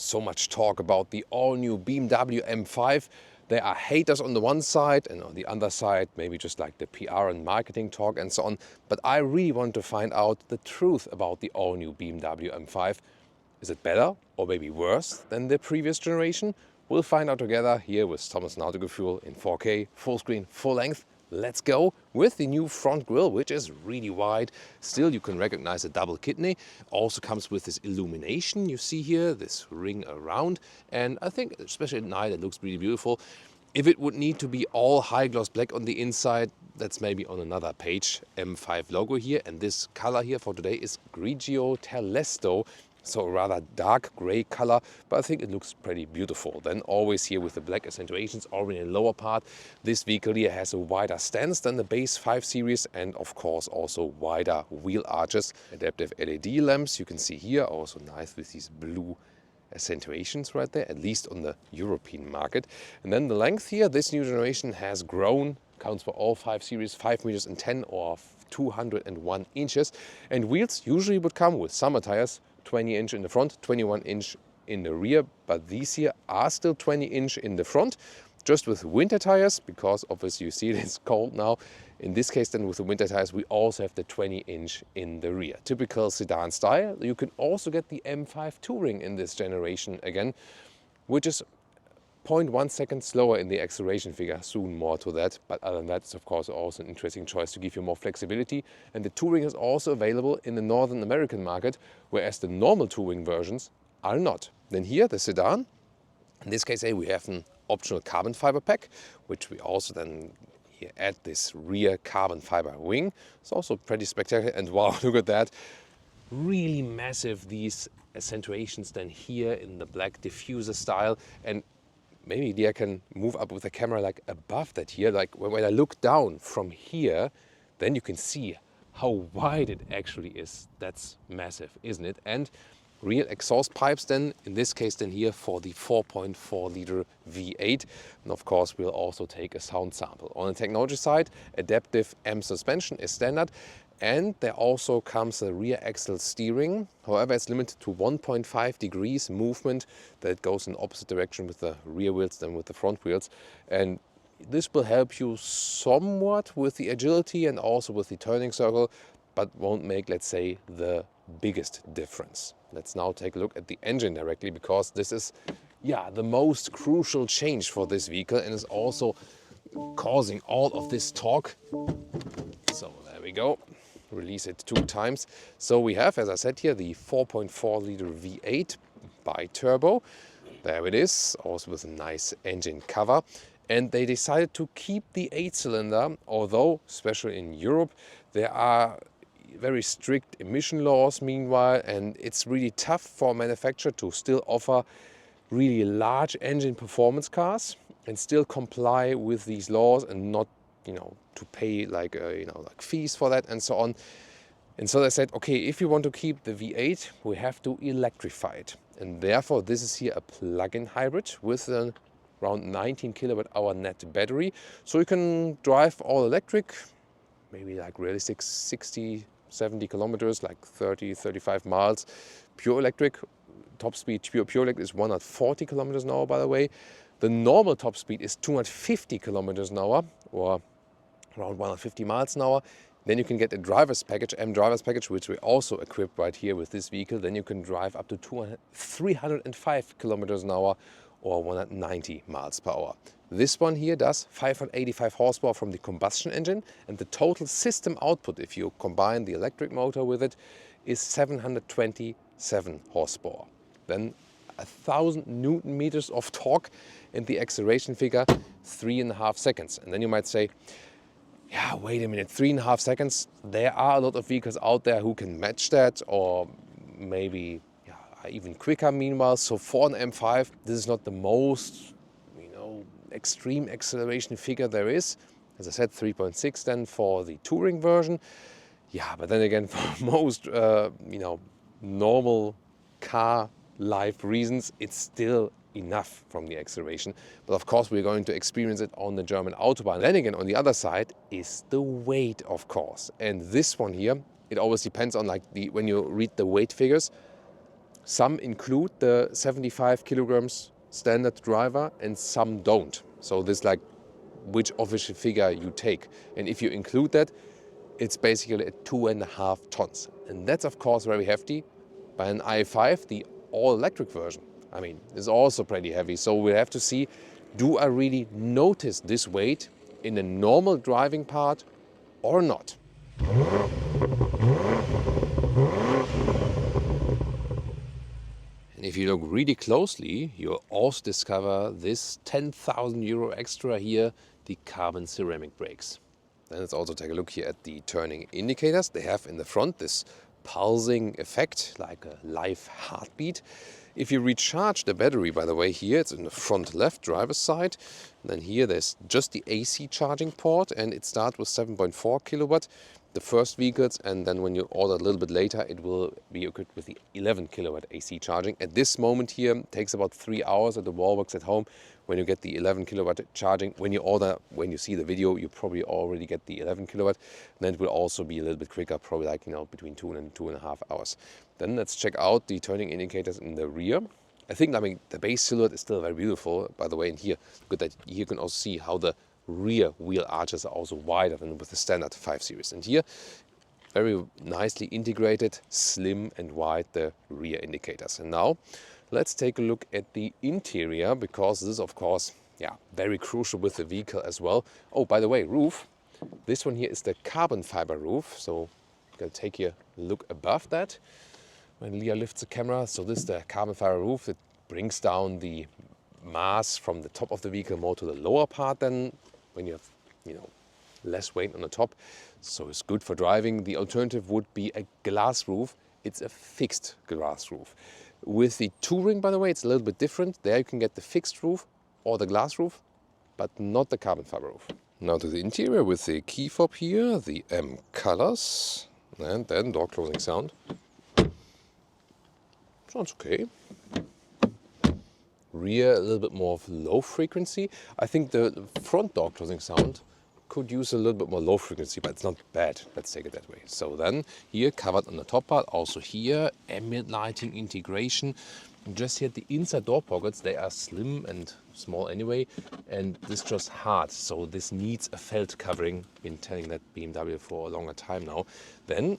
So much talk about the all-new BMW M5. There are haters on the one side and on the other side, maybe just like the PR and marketing talk and so on. But I really want to find out the truth about the all-new BMW M5. Is it better or maybe worse than the previous generation? We'll find out together here with Thomas Fuel in 4K, full screen, full length. Let's go with the new front grille, which is really wide. Still, you can recognize a double kidney. Also comes with this illumination you see here, this ring around. And I think, especially at night, it looks really beautiful. If it would need to be all high gloss black on the inside, that's maybe on another page. M5 logo here, and this color here for today is Grigio Telesto. So a rather dark gray color, but I think it looks pretty beautiful. Then always here with the black accentuations already in the lower part. This vehicle here has a wider stance than the base 5 Series and of course also wider wheel arches. Adaptive LED lamps you can see here, also nice with these blue accentuations right there, at least on the European market. And then the length here, this new generation has grown, counts for all 5 Series, 5 meters and 10 or 201 inches. And wheels usually would come with summer tires, 20-inch in the front, 21-inch in the rear, but these here are still 20-inch in the front, just with winter tires, because obviously you see it's cold now. In this case then with the winter tires we also have the 20-inch in the rear. Typical sedan style. You can also get the M5 Touring in this generation again, which is 0.1 second slower in the acceleration figure, soon more to that. But other than that, it's of course also an interesting choice to give you more flexibility. And the Touring is also available in the Northern American market, whereas the normal Touring versions are not. Then here, the sedan. In this case, we have an optional carbon fiber pack, which we also then here add this rear carbon fiber wing. It's also pretty spectacular. And wow, look at that. Really massive, these accentuations then here in the black diffuser style. And maybe I can move up with the camera like above that here, like when I look down from here, then you can see how wide it actually is. That's massive, isn't it? And real exhaust pipes then, in this case then here for the 4.4 liter V8. And of course we'll also take a sound sample. On the technology side, adaptive M suspension is standard. And there also comes a rear axle steering. However, it's limited to 1.5 degrees movement that goes in opposite direction with the rear wheels than with the front wheels. And this will help you somewhat with the agility and also with the turning circle, but won't make, let's say, the biggest difference. Let's now take a look at the engine directly, because this is, the most crucial change for this vehicle and is also causing all of this torque. So there we go. Release it 2 times. So we have, as I said here, the 4.4 liter V8 bi-turbo. There it is, also with a nice engine cover. And they decided to keep the 8-cylinder, although, especially in Europe, there are very strict emission laws meanwhile, and it's really tough for a manufacturer to still offer really large engine performance cars and still comply with these laws and not to pay like fees for that and so on. And so they said, okay, if you want to keep the V8, we have to electrify it. And therefore, this is here a plug-in hybrid with an around 19 kilowatt hour net battery. So you can drive all electric, maybe like realistic 60, 70 kilometers, like 30, 35 miles. Pure electric, top speed, pure electric is 140 kilometers an hour, by the way. The normal top speed is 250 kilometers an hour, or around 150 miles an hour. Then you can get a driver's package, M driver's package, which we also equipped right here with this vehicle. Then you can drive up to 305 kilometers an hour or 190 miles per hour. This one here does 585 horsepower from the combustion engine, and the total system output, if you combine the electric motor with it, is 727 horsepower. Then 1,000 Newton meters of torque, and the acceleration figure 3.5 seconds. And then you might say, yeah, wait a minute, 3.5 seconds. There are a lot of vehicles out there who can match that, or maybe even quicker meanwhile. So for an M5, this is not the most extreme acceleration figure there is. As I said, 3.6 then for the touring version. Yeah, but then again, for most normal car life reasons, it's still enough from the acceleration. But of course we're going to experience it on the German Autobahn. Then again, on the other side is the weight, of course. And this one here, it always depends on when you read the weight figures, Some include the 75 kilograms standard driver and some don't. So this like which official figure you take. And if you include that, it's basically at 2.5 tons. And that's of course very hefty. But an i5, the all-electric version, I mean, is also pretty heavy. So we have to see, do I really notice this weight in a normal driving part or not? And if you look really closely, you'll also discover this 10,000 euro extra here, the carbon ceramic brakes. Then let's also take a look here at the turning indicators. They have in the front this pulsing effect, like a live heartbeat. If you recharge the battery, by the way, here it's in the front left driver's side. Then here there's just the AC charging port, and it starts with 7.4 kilowatt, the first vehicles, and then when you order a little bit later, it will be equipped with the 11 kilowatt AC charging. At this moment here, it takes about 3 hours at the Wallbox at home when you get the 11 kilowatt charging. When you order, when you see the video, you probably already get the 11 kilowatt. And then it will also be a little bit quicker, probably like, between 2 and 2.5 hours. Then let's check out the turning indicators in the rear. I think, the base silhouette is still very beautiful, by the way, in here. Good that here you can also see how the rear wheel arches are also wider than with the standard 5 Series. And here, very nicely integrated, slim and wide, the rear indicators. And now, let's take a look at the interior, because this is, of course, very crucial with the vehicle as well. Oh, by the way, roof. This one here is the carbon fiber roof. So, I'm going to take a look above that when Leah lifts the camera. So this is the carbon fiber roof. It brings down the mass from the top of the vehicle more to the lower part than when you have, less weight on the top. So it's good for driving. The alternative would be a glass roof. It's a fixed glass roof. With the Touring, by the way, it's a little bit different. There you can get the fixed roof or the glass roof, but not the carbon fiber roof. Now to the interior with the key fob here, the M colors, and then door closing sound. Sounds okay. Rear a little bit more of low frequency. I think the front door closing sound could use a little bit more low frequency, but it's not bad. Let's take it that way. So then here covered on the top part, also here ambient lighting integration. And just here the inside door pockets, they are slim and small anyway, and this just hard. So this needs a felt covering. Been telling that BMW for a longer time now. Then,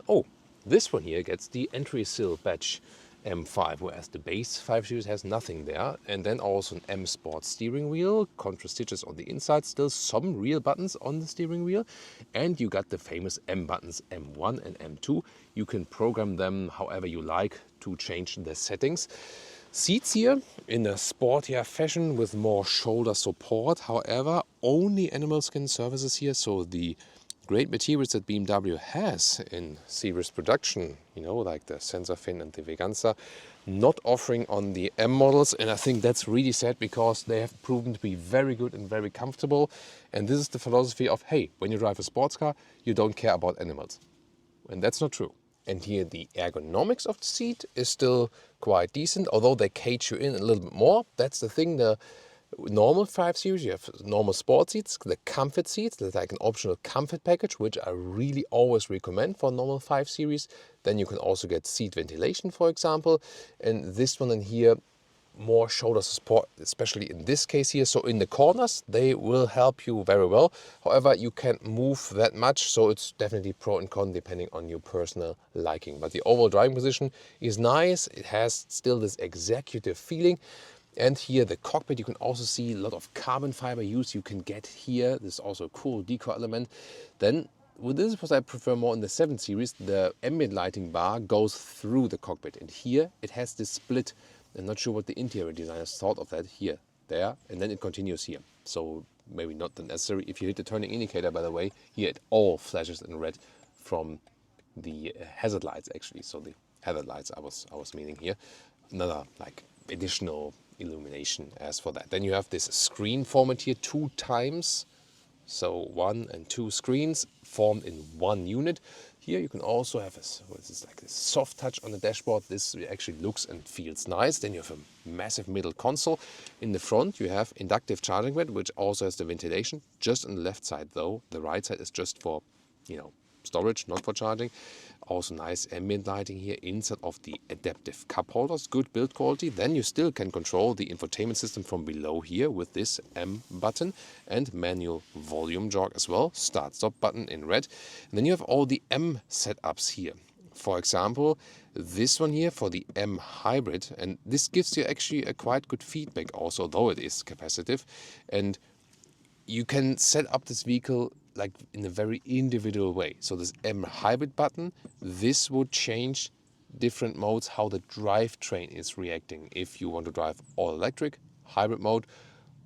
this one here gets the entry sill badge. M5, whereas the base 5 Series has nothing there. And then also an M Sport steering wheel, contra stitches on the inside, still some real buttons on the steering wheel. And you got the famous M buttons, M1 and M2. You can program them however you like to change the settings. Seats here in a sportier fashion with more shoulder support. However, only animal skin surfaces here, so the great materials that BMW has in series production, like the sensor fin and the Veganza, not offering on the M models. And I think that's really sad, because they have proven to be very good and very comfortable. And this is the philosophy of, hey, when you drive a sports car, you don't care about animals. And that's not true. And here the ergonomics of the seat is still quite decent, although they cage you in a little bit more. That's the thing. The normal 5 Series, you have normal sport seats, the comfort seats, there's like an optional comfort package, which I really always recommend for normal 5 Series. Then you can also get seat ventilation, for example. And this one in here, more shoulder support, especially in this case here. So in the corners, they will help you very well. However, you can't move that much, so it's definitely pro and con depending on your personal liking. But the overall driving position is nice. It has still this executive feeling. And here the cockpit, you can also see a lot of carbon fiber use you can get here. This is also a cool decor element. Then, this is what I prefer more in the 7 Series. The ambient lighting bar goes through the cockpit. And here it has this split. I'm not sure what the interior designers thought of that. Here, there, and then it continues here. So maybe not necessary. If you hit the turning indicator, by the way, here it all flashes in red from the hazard lights actually. So the hazard lights I was meaning here. Another like additional illumination as for that. Then you have this screen format here 2 times. So 1 and 2 screens formed in one unit. Here you can also have this soft touch on the dashboard. This actually looks and feels nice. Then you have a massive middle console. In the front you have inductive charging bed, which also has the ventilation. Just on the left side though. The right side is just for, storage, not for charging. Also nice ambient lighting here inside of the adaptive cup holders, good build quality. Then you still can control the infotainment system from below here with this M button and manual volume jog as well, start stop button in red. And then you have all the M setups here. For example, this one here for the M hybrid, and this gives you actually a quite good feedback also, though it is capacitive. And you can set up this vehicle like in a very individual way. So this M hybrid button, this would change different modes, how the drivetrain is reacting. If you want to drive all electric, hybrid mode,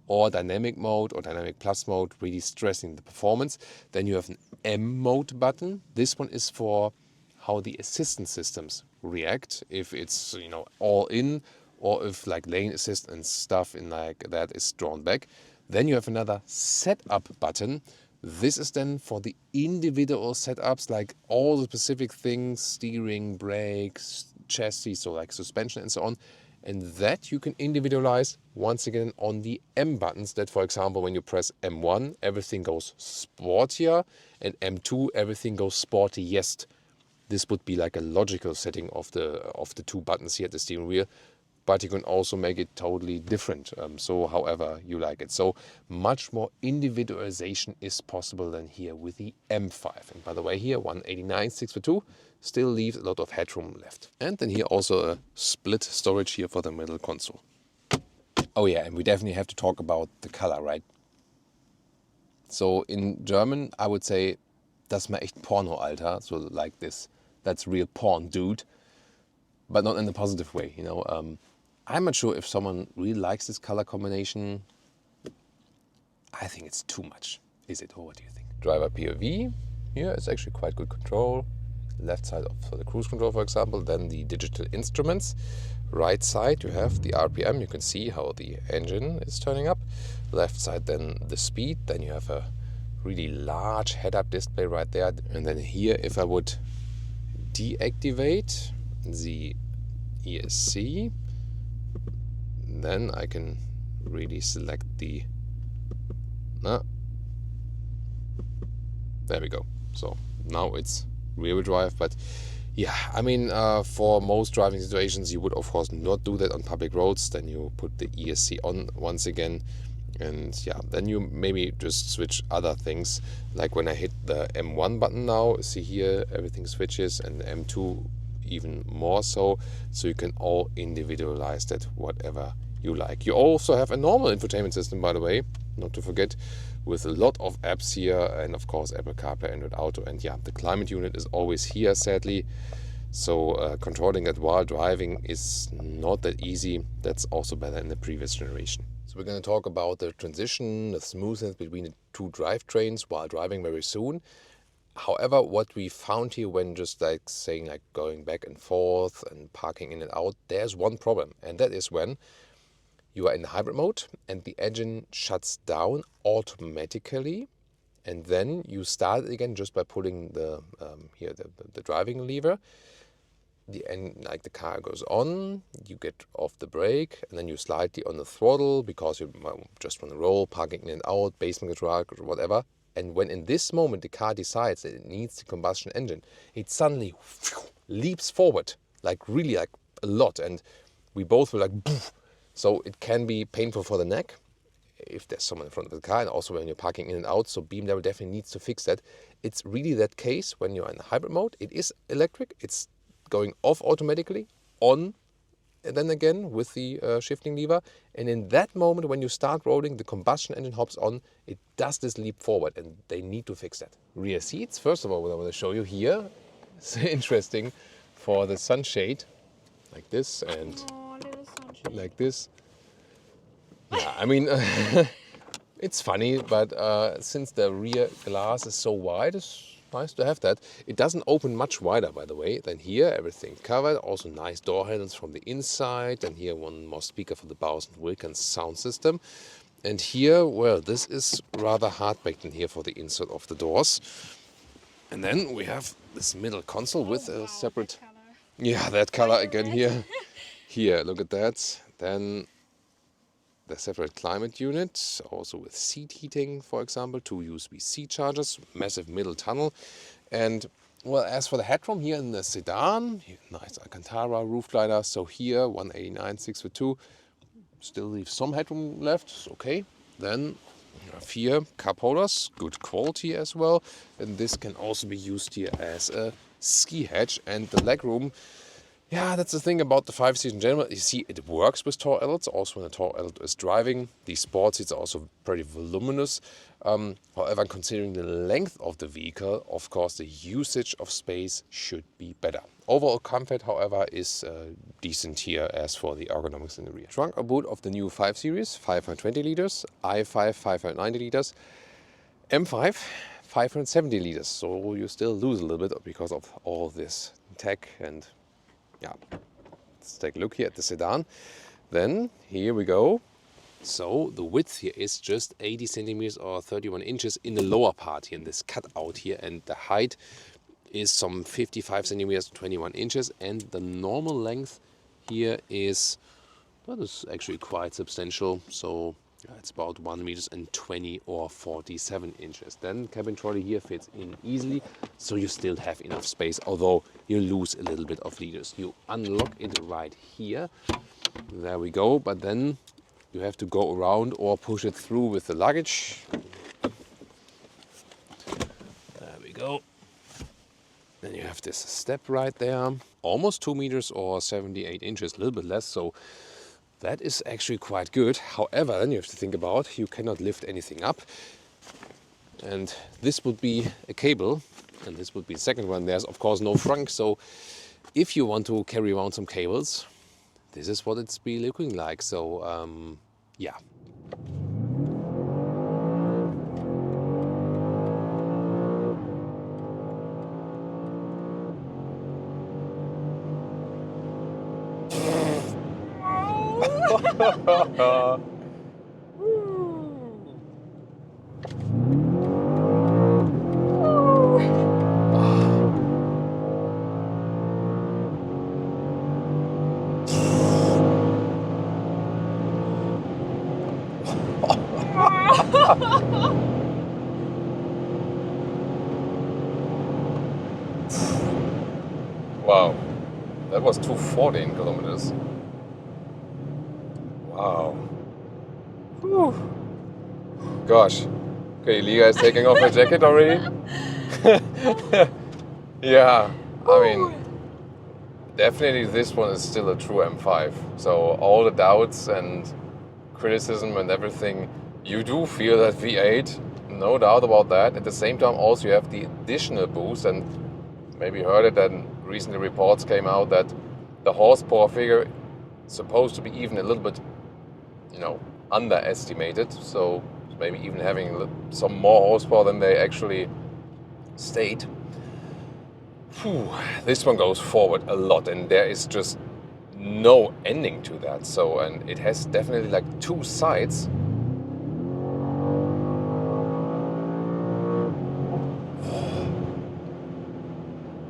or dynamic mode or dynamic plus mode, really stressing the performance. Then you have an M mode button. This one is for how the assistance systems react, if it's, you know, all in, or if like lane assist and stuff in like that is drawn back. Then you have another setup button. This is then for the individual setups, like all the specific things, steering, brakes, chassis, so like suspension and so on. And that you can individualize once again on the M buttons. That, for example, when you press M1, everything goes sportier, and M2, everything goes sportiest. This would be like a logical setting of the two buttons here at the steering wheel, but you can also make it totally different, so however you like it. So much more individualization is possible than here with the M5. And by the way, here 189 6x2 still leaves a lot of headroom left. And then here also a split storage here for the middle console. Oh yeah, and we definitely have to talk about the color, right? So in German, I would say, das war echt Porno, Alter. So like this, that's real porn, dude. But not in a positive way, you know. I'm not sure if someone really likes this color combination. I think it's too much. Is it, or what do you think? Driver POV, here is actually quite good control. Left side for the cruise control, for example. Then the digital instruments. Right side you have the RPM. You can see how the engine is turning up. Left side then the speed. Then you have a really large head-up display right there. And then here, if I would deactivate the ESC, then I can really select the there we go. So now it's rear-wheel drive. But yeah, I mean, for most driving situations you would of course not do that on public roads. Then you put the ESC on once again, and yeah, then you maybe just switch other things. Like when I hit the M1 button now, see here everything switches, and M2 even more so you can all individualize that whatever you like. You also have a normal infotainment system, by the way, not to forget, with a lot of apps here, and of course Apple CarPlay, Android Auto, and yeah, the climate unit is always here, sadly. So controlling that while driving is not that easy. That's also better in the previous generation. So we're going to talk about the transition, the smoothness between the two drivetrains while driving very soon. However, what we found here when just like saying like going back and forth and parking in and out, there's one problem, and that is when you are in hybrid mode and the engine shuts down automatically, and then you start it again just by pulling the the driving lever. The car goes on, you get off the brake, and then you slightly on the throttle because you just want to roll, parking in and out, basement control, whatever. And when in this moment the car decides that it needs the combustion engine, it suddenly leaps forward, like really like a lot. And we both were like, poof. So it can be painful for the neck if there's someone in front of the car, and also when you're parking in and out. So BMW definitely needs to fix that. It's really that case when you're in hybrid mode. It is electric. It's going off automatically, on, and then again with the shifting lever. And in that moment, when you start rolling, the combustion engine hops on. It does this leap forward, and they need to fix that. Rear seats, first of all, what I want to show you here, it's interesting for the sunshade, like this, and like this. Yeah, I mean, it's funny, but since the rear glass is so wide, it's nice to have that. It doesn't open much wider, by the way, than here. Everything covered. Also nice door handles from the inside. And here one more speaker for the Bowers & Wilkins sound system. And here, well, this is rather hard baked in here for the inside of the doors. And then we have this middle console with a separate... Yeah, that color again here. Here, look at that. Then the separate climate unit, also with seat heating, for example, 2 USB-C chargers, massive middle tunnel. And well, as for the headroom here in the sedan, nice Alcantara roofliner. So here 189 6'2", still leaves some headroom left. It's okay. Then you have here cup holders, good quality as well. And this can also be used here as a ski hatch. And the legroom, yeah, that's the thing about the 5 seats in general. You see, it works with tall adults. Also, when a tall adult is driving, these sport seats are also pretty voluminous. However, considering the length of the vehicle, of course, the usage of space should be better. Overall comfort, however, is decent here as for the ergonomics in the rear. Trunk or boot of the new 5 Series, 520 liters, i5, 590 liters, M5, 570 liters. So you still lose a little bit because of all this tech. And yeah, let's take a look here at the sedan. Then here we go. So the width here is just 80 centimeters or 31 inches in the lower part here, in this cutout here, and the height is some 55 centimeters, 21 inches, and the normal length here is, that is actually quite substantial. So it's about 1 meters and 20 or 47 inches. Then cabin trolley here fits in easily, so you still have enough space, although you lose a little bit of liters. You unlock it right here. There we go, but then you have to go around or push it through with the luggage. There we go. Then you have this step right there. Almost 2 meters or 78 inches, a little bit less, so that is actually quite good. However, then you have to think about, you cannot lift anything up. And this would be a cable, and this would be the second one. There's of course no trunk, so if you want to carry around some cables, this is what it's be looking like. So yeah. Wow, that was 214 kilometers. Wow. Whew. Gosh. Okay, Liga is taking off her jacket already. Yeah, I mean, definitely this one is still a true M5. So all the doubts and criticism and everything, you do feel that V8, no doubt about that. At the same time, also you have the additional boost, and maybe you heard it, that recently reports came out that the horsepower figure is supposed to be even a little bit, underestimated. So maybe even having some more horsepower than they actually state. Whew, this one goes forward a lot, and there is just no ending to that. So, and it has definitely like two sides.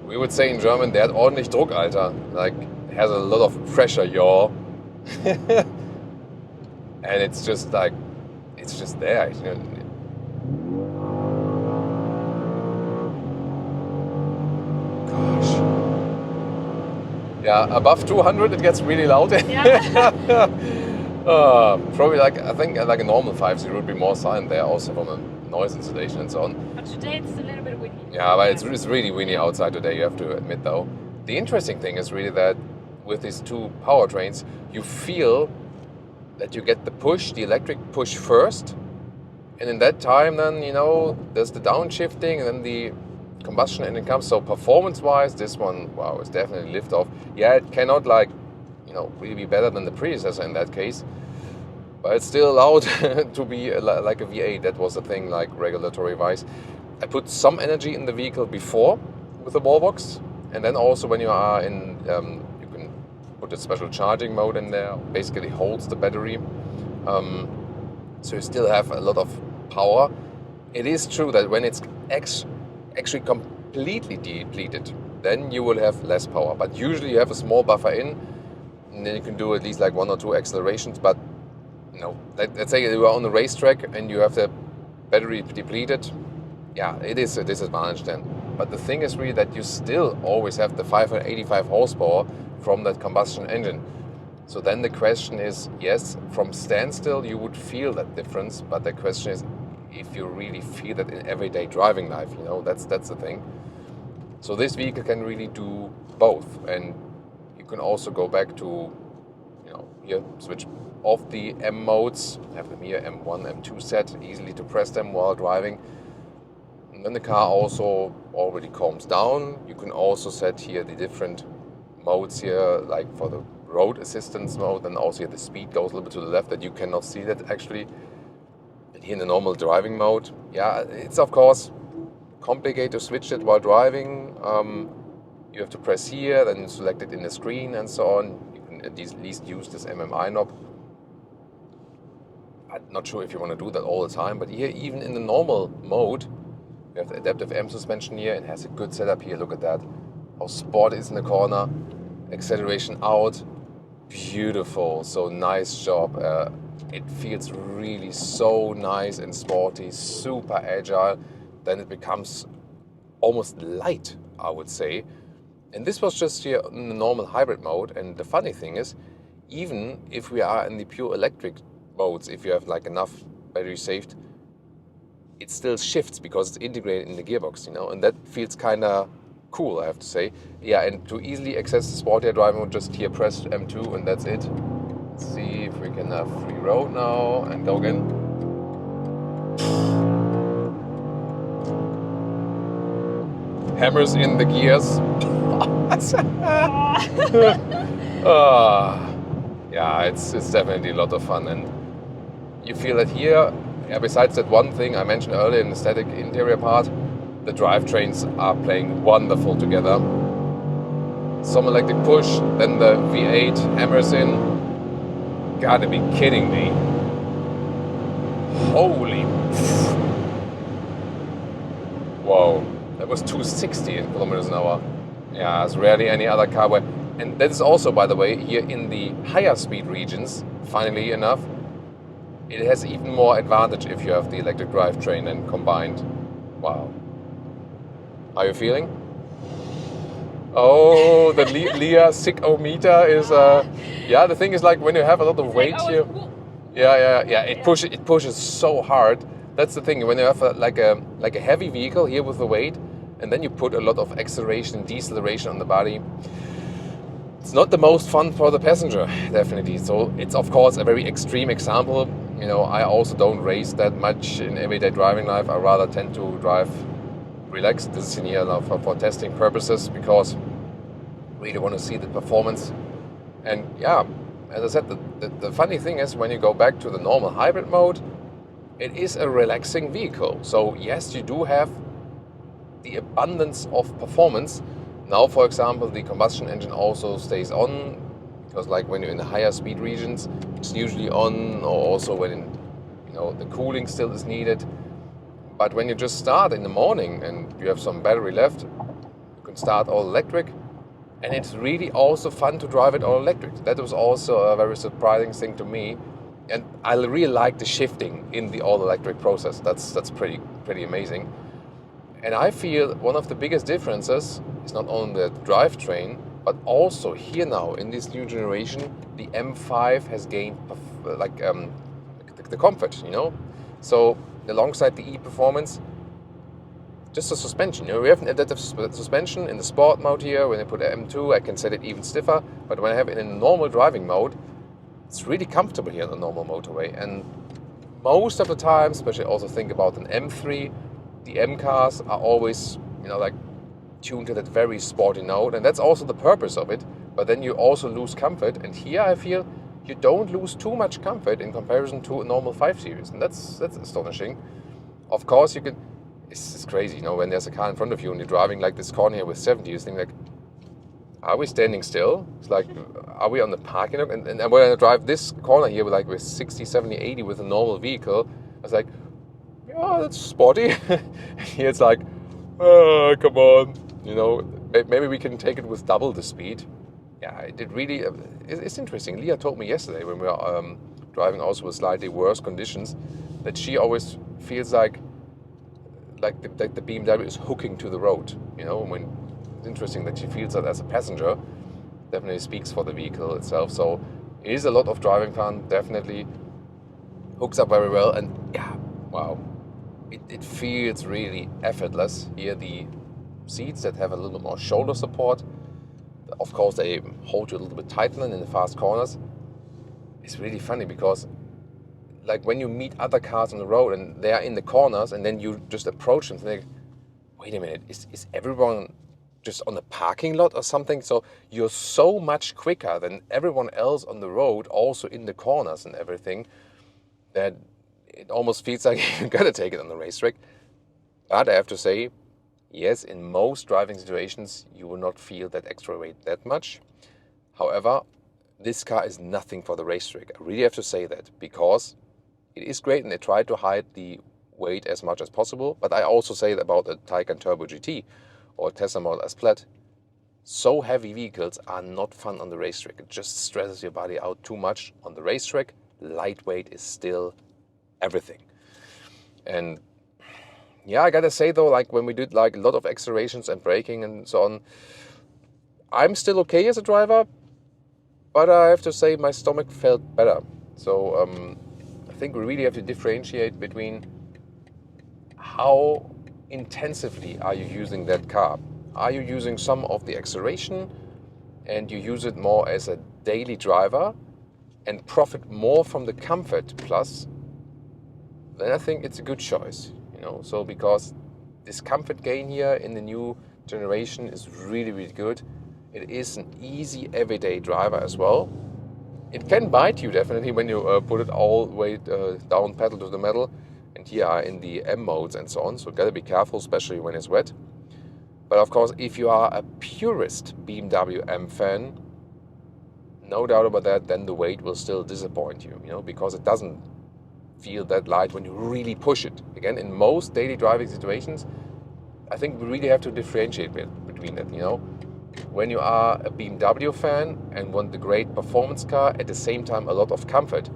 We would say in German, der hat ordentlich Druck, Alter. Like, has a lot of pressure, y'all. And it's just like, it's just there. Gosh. Yeah, above 200 it gets really loud. Yeah. Probably like, I think like a normal 5.0 would be more silent there, also from a noise insulation and so on. But today it's a little bit windy. Yeah, but it's really windy outside today, you have to admit though. The interesting thing is really that with these two powertrains, you feel that you get the electric push first, and in that time then, there's the downshifting and then the combustion engine comes. So performance-wise, this one, wow, is definitely lift-off. Yeah, it cannot really be better than the predecessor in that case, but it's still allowed to be like a V8. That was the thing, like regulatory-wise. I put some energy in the vehicle before with the wall box, and then also when you are in, you can put a special charging mode in there, basically holds the battery. So you still have a lot of power. It is true that when it's actually completely depleted, then you will have less power. But usually you have a small buffer in, and then you can do at least like 1 or 2 accelerations. But let's say you are on the racetrack and you have the battery depleted. Yeah, it is a disadvantage then. But the thing is really that you still always have the 585 horsepower from that combustion engine. So then the question is, yes, from standstill you would feel that difference, but the question is if you really feel that in everyday driving life, that's the thing. So this vehicle can really do both, and you can also go back to, here, switch off the M modes, have them here, M1, M2 set, easily to press them while driving. And then the car also already calms down. You can also set here the different modes here, like for the road assistance mode, and also here the speed goes a little bit to the left, that you cannot see that actually. And here in the normal driving mode, it's of course complicated to switch it while driving. You have to press here, then you select it in the screen and so on. You can at least use this MMI knob. I'm not sure if you want to do that all the time, but here, even in the normal mode, you have the adaptive M suspension here. It has a good setup here. Look at that. How sport is in the corner. Acceleration out. Beautiful. So nice job. It feels really so nice and sporty, super agile. Then it becomes almost light, I would say. And this was just here in the normal hybrid mode. And the funny thing is, even if we are in the pure electric modes, if you have like enough battery saved, it still shifts because it's integrated in the gearbox, and that feels kind of cool, I have to say. And to easily access the sportier driving mode, just here press M2 and that's it. Let's see if we can have free road now and go again. Hammers in the gears. It's definitely a lot of fun, and you feel that here, besides that one thing I mentioned earlier in the static interior part, the drivetrains are playing wonderful together. Some electric push, then the V8 hammers in. Gotta be kidding me. Holy. Whoa, that was 260 in kilometers an hour. There's rarely any other car where. And that is also, by the way, here in the higher speed regions, funnily enough, it has even more advantage if you have the electric drivetrain and combined. Wow. How are you feeling? Oh, the Leah sickometer is, the thing is, like, when you have a lot of weight here. It pushes so hard. That's the thing, when you have a heavy vehicle here with the weight, and then you put a lot of acceleration and deceleration on the body. It's not the most fun for the passenger, definitely. So it's of course a very extreme example. I also don't race that much in everyday driving life. I rather tend to drive relaxed. This is in here now for testing purposes, because we really want to see the performance. And as I said, the funny thing is, when you go back to the normal hybrid mode, it is a relaxing vehicle. So yes, you do have the abundance of performance. Now, for example, the combustion engine also stays on, because like when you're in the higher speed regions, it's usually on, or also when the cooling still is needed. But when you just start in the morning and you have some battery left, you can start all electric, and it's really also fun to drive it all electric. That was also a very surprising thing to me, and I really like the shifting in the all electric process. That's pretty amazing. And I feel one of the biggest differences is not only the drivetrain, but also here now in this new generation, the M5 has gained the comfort, So alongside the E-performance, just the suspension. We have an adaptive suspension in the sport mode here. When I put M2, I can set it even stiffer. But when I have it in normal driving mode, it's really comfortable here on the normal motorway. And most of the time, especially also think about an M3, the M cars are always, tuned to that very sporty note, and that's also the purpose of it. But then you also lose comfort, and here I feel you don't lose too much comfort in comparison to a normal 5 Series, and that's astonishing. Of course, it's crazy, when there's a car in front of you and you're driving like this corner here with 70, you think like, are we standing still? It's like, are we on the parking lot? And when I drive this corner here with 60, 70, 80 with a normal vehicle, I was like, that's sporty. Here it's like, oh, come on. Maybe we can take it with double the speed. It really, it's interesting. Leah told me yesterday when we were driving also with slightly worse conditions, that she always feels like like the BMW is hooking to the road. When it's interesting that she feels that as a passenger, definitely speaks for the vehicle itself. So it is a lot of driving fun, definitely hooks up very well, and yeah, wow, it feels really effortless. Here the seats that have a little bit more shoulder support, of course they hold you a little bit tighter in the fast corners. It's really funny because like when you meet other cars on the road and they are in the corners and then you just approach them and think, wait a minute, is everyone just on the parking lot or something? So you're so much quicker than everyone else on the road, also in the corners and everything, that it almost feels like you gotta take it on the racetrack. But I have to say, yes, in most driving situations you will not feel that extra weight that much. However, this car is nothing for the racetrack. I really have to say that, because it is great and they try to hide the weight as much as possible. But I also say that about the Taycan Turbo GT or Tesla Model S Plaid. So heavy vehicles are not fun on the racetrack. It just stresses your body out too much. On the racetrack, lightweight is still everything. And yeah, I gotta say though, like when we did like a lot of accelerations and braking and so on, I'm still okay as a driver, but I have to say my stomach felt better. So I think we really have to differentiate between how intensively are you using that car. Are you using some of the acceleration and you use it more as a daily driver and profit more from the comfort plus, then I think it's a good choice. So because this comfort gain here in the new generation is really, really good. It is an easy everyday driver as well. It can bite you definitely when you put it all the way down pedal to the metal, and here are in the M modes and so on, so gotta be careful, especially when it's wet. But of course, if you are a purist BMW M fan, no doubt about that, then the weight will still disappoint you, because it doesn't feel that light when you really push it. Again, in most daily driving situations, I think we really have to differentiate between that, When you are a BMW fan and want the great performance car, at the same time a lot of comfort,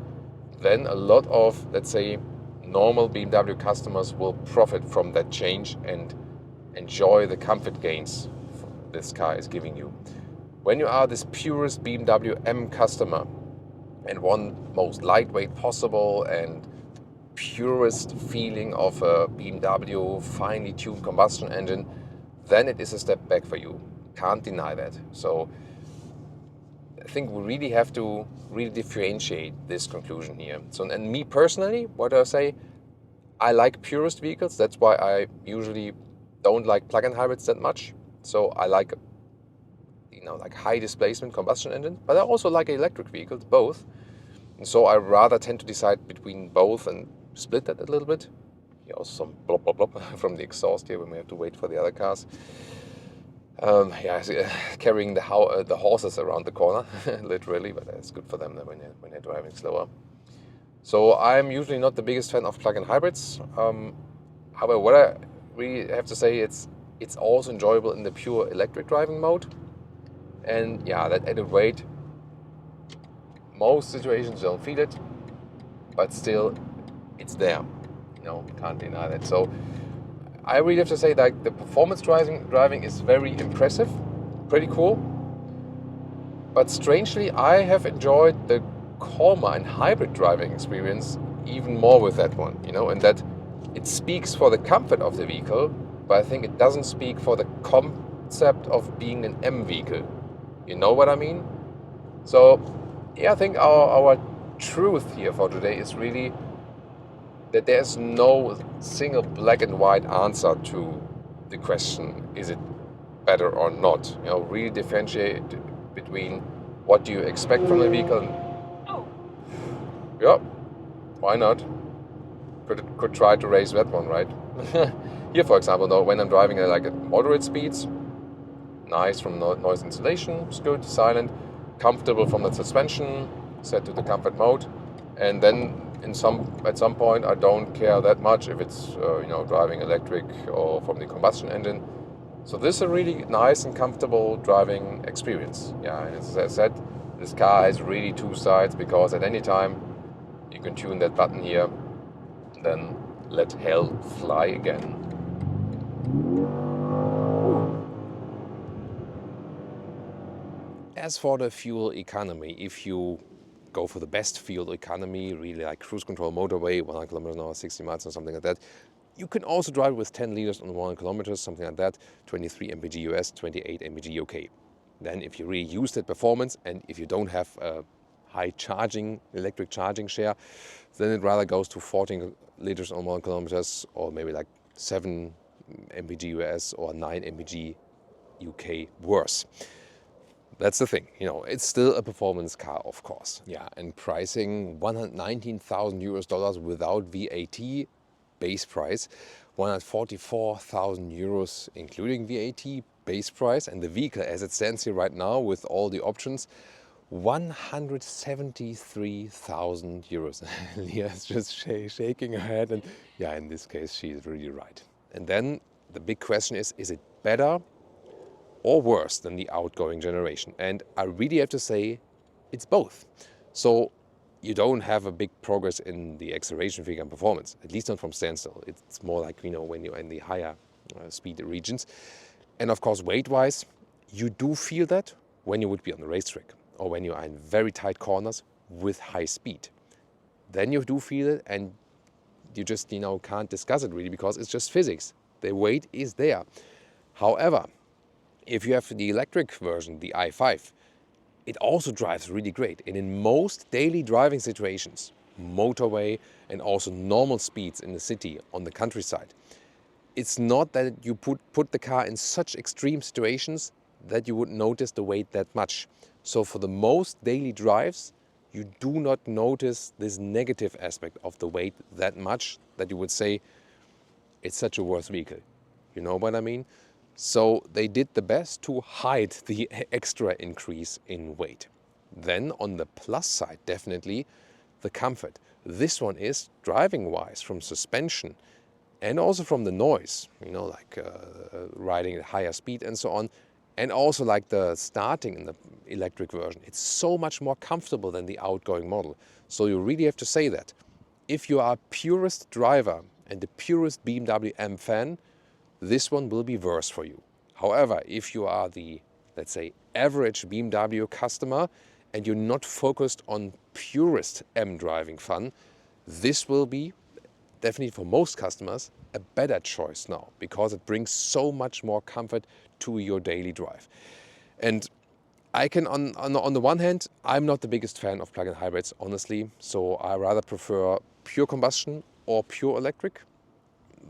then a lot of, let's say, normal BMW customers will profit from that change and enjoy the comfort gains this car is giving you. When you are this purest BMW M customer and want most lightweight possible and purest feeling of a BMW finely tuned combustion engine, then it is a step back for you. Can't deny that. So I think we really have to really differentiate this conclusion here. So, and me personally, what do I say? I like purist vehicles. That's why I usually don't like plug-in hybrids that much. So I like, like high displacement combustion engine, but I also like electric vehicles, both. And so I rather tend to decide between both and split that a little bit. Here also some blop blop blop from the exhaust here when we have to wait for the other cars. Carrying the horses around the corner, literally, but it's good for them when they're driving slower. So I'm usually not the biggest fan of plug-in hybrids. However, what I really have to say, it's also enjoyable in the pure electric driving mode. And yeah, that added weight, most situations don't feel it, but still, it's there. We can't deny that. So I really have to say that the performance driving is very impressive, pretty cool. But strangely, I have enjoyed the calmer and hybrid driving experience even more with that one, and that it speaks for the comfort of the vehicle, but I think it doesn't speak for the concept of being an M vehicle. You know what I mean? So yeah, I think our truth here for today is really that there's no single black and white answer to the question, is it better or not? Really differentiate between what do you expect from the vehicle. Yeah, why not? Could try to raise that one, right? Here, for example, though, when I'm driving at moderate speeds, nice from noise insulation, it's good, silent, comfortable from the suspension, set to the comfort mode, and then at some point I don't care that much if it's driving electric or from the combustion engine. So this is a really nice and comfortable driving experience. Yeah, and as I said, this car has really two sides, because at any time you can tune that button here, then let hell fly again. As for the fuel economy, if you go for the best fuel economy, really like cruise control motorway, 100 kilometers an hour, 60 miles or something like that, you can also drive with 10 liters on 100 kilometers, something like that, 23 mpg US, 28 mpg UK. Then if you really use that performance and if you don't have a high electric charging share, then it rather goes to 14 liters on 1 kilometers or maybe like 7 mpg US or 9 mpg UK worse. That's the thing, it's still a performance car, of course. Yeah, and pricing 119,000 US dollars without VAT, base price, 144,000 euros including VAT, base price, and the vehicle as it stands here right now with all the options, 173,000 euros. Leah's just shaking her head, and yeah, in this case, she's really right. And then the big question is it better or worse than the outgoing generation? And I really have to say it's both. So you don't have a big progress in the acceleration figure and performance, at least not from standstill. It's more like, when you're in the higher speed regions. And of course, weight-wise, you do feel that when you would be on the racetrack or when you are in very tight corners with high speed. Then you do feel it, and you just, can't discuss it really because it's just physics. The weight is there. However, if you have the electric version, the i5, it also drives really great. And in most daily driving situations, motorway and also normal speeds in the city, on the countryside, it's not that you put the car in such extreme situations that you would notice the weight that much. So for the most daily drives, you do not notice this negative aspect of the weight that much that you would say it's such a worse vehicle. You know what I mean? So they did the best to hide the extra increase in weight. Then on the plus side, definitely the comfort. This one is driving-wise, from suspension and also from the noise, riding at higher speed and so on, and also like the starting in the electric version. It's so much more comfortable than the outgoing model. So you really have to say that. If you are a purist driver and the purist BMW M fan, this one will be worse for you. However, if you are the, let's say, average BMW customer and you're not focused on purist M driving fun, this will be, definitely for most customers, a better choice now because it brings so much more comfort to your daily drive. And I can, on the one hand, I'm not the biggest fan of plug-in hybrids, honestly, so I rather prefer pure combustion or pure electric.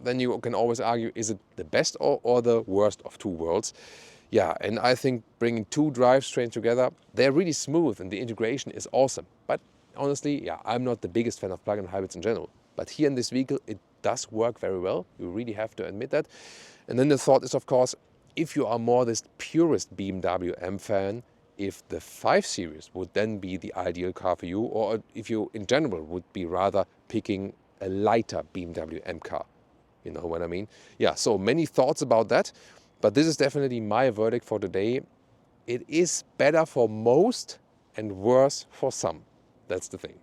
Then you can always argue, is it the best or the worst of two worlds? Yeah, and I think bringing two drivetrains together, they're really smooth and the integration is awesome. But honestly, yeah, I'm not the biggest fan of plug-in hybrids in general. But here in this vehicle, it does work very well. You really have to admit that. And then the thought is, of course, if you are more this purist BMW M fan, if the 5 Series would then be the ideal car for you, or if you in general would be rather picking a lighter BMW M car. You know what I mean? Yeah, so many thoughts about that. But this is definitely my verdict for today. It is better for most and worse for some. That's the thing.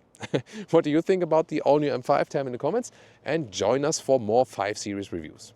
What do you think about the all-new M5? Tell me in the comments and join us for more 5 Series reviews.